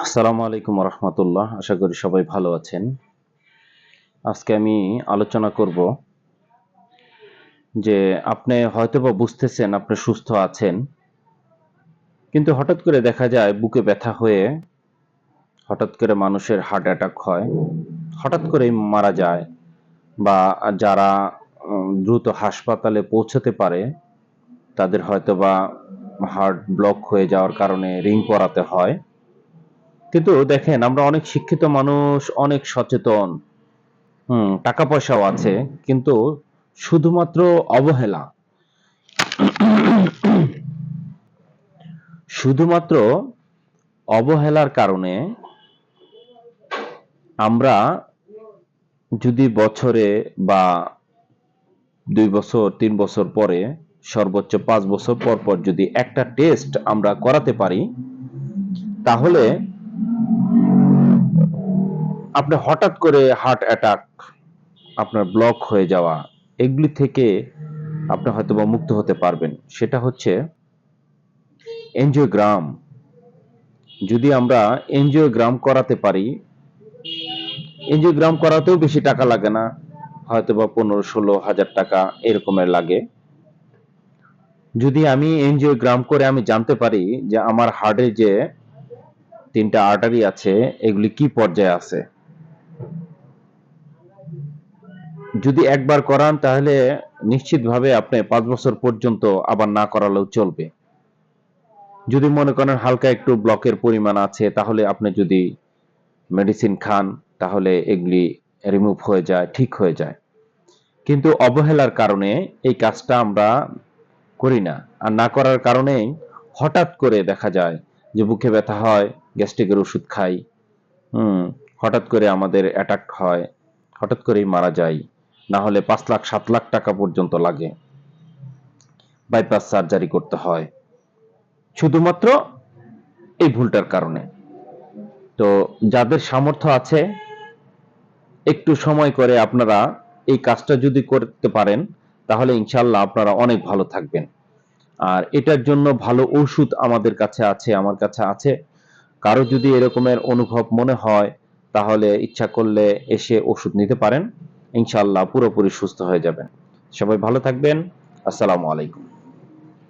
আসসালামু আলাইকুম রহমতুল্লাহ। আশা করি সবাই ভালো আছেন। আজকে আমি আলোচনা করব যে আপনি হয়তোবা বুঝতেছেন আপনি সুস্থ আছেন, কিন্তু হঠাৎ করে দেখা যায় বুকে ব্যথা হয়ে হঠাৎ করে মানুষের হার্ট অ্যাটাক হয়, হঠাৎ করেই মারা যায়, বা যারা দ্রুত হাসপাতালে পৌঁছতে পারে তাদের হয়তোবা হার্ট ব্লক হয়ে যাওয়ার কারণে রিং পরাতে হয়। কিন্তু দেখেন, আমরা অনেক শিক্ষিত মানুষ, অনেক সচেতন, টাকা পয়সাও আছে, কিন্তু শুধুমাত্র অবহেলা, শুধুমাত্র অবহেলার কারণে আমরা যদি বছরে বা 2 বছর 3 বছর পরে, সর্বোচ্চ 5 বছর পর পর যদি একটা টেস্ট আমরা করাতে পারি, তাহলে আপনি হঠাৎ করে হার্ট অ্যাটাক, আপনার ব্লক হয়ে যাওয়া, এগুলি থেকে আপনি হয়তোবা মুক্ত হতে পারবেন। সেটা হচ্ছে এনজিওগ্রাম। যদি আমরা এনজিওগ্রাম করাতে পারি, এনজিওগ্রাম করাতেও বেশি টাকা লাগে না, হয়তোবা 15-16 হাজার টাকা এরকমের লাগে। যদি আমি এনজিওগ্রাম করে আমি জানতে পারি যে আমার হার্টে যে 3টা আর্টারি আছে এগুলি কি পর্যায়ে আছে, যদি একবার করান তাহলে নিশ্চিতভাবে আপনি 5 বছর পর্যন্ত আবার না করালেও চলবে। যদি মনে করেন হালকা একটু ব্লকের পরিমাণ আছে, তাহলে আপনি যদি মেডিসিন খান তাহলে এগুলি রিমুভ হয়ে যায়, ঠিক হয়ে যায়। কিন্তু অবহেলার কারণে এই কাজটা আমরা করি না। আর না করার কারণেই হঠাৎ করে দেখা যায় যে বুকে ব্যথা হয়, গ্যাস্ট্রিকের ওষুধ খাই, হুম হঠাৎ করে আমাদের অ্যাটাক হয়, হঠাৎ করেই মারা যায়। না হলে 5 লাখ 7 লাখ টাকা পর্যন্ত লাগে, বাইপাস সার্জারি করতে হয়, শুধুমাত্র এই ভুলটার কারণে। তো যাদের সামর্থ্য আছে, একটু সময় করে আপনারা এই কাজটা যদি করতে পারেন, তাহলে ইনশাল্লাহ আপনারা অনেক ভালো থাকবেন। আর এটার জন্য ভালো ওষুধ আমাদের কাছে আছে, আমার কাছে আছে। কারো যদি এরকমের অনুভব মনে হয়, তাহলে ইচ্ছা করলে এসে ওষুধ নিতে পারেন, ইনশাল্লাহ পুরোপুরি সুস্থ হয়ে যাবেন। সবাই ভালো থাকবেন। আসসালামু আলাইকুম।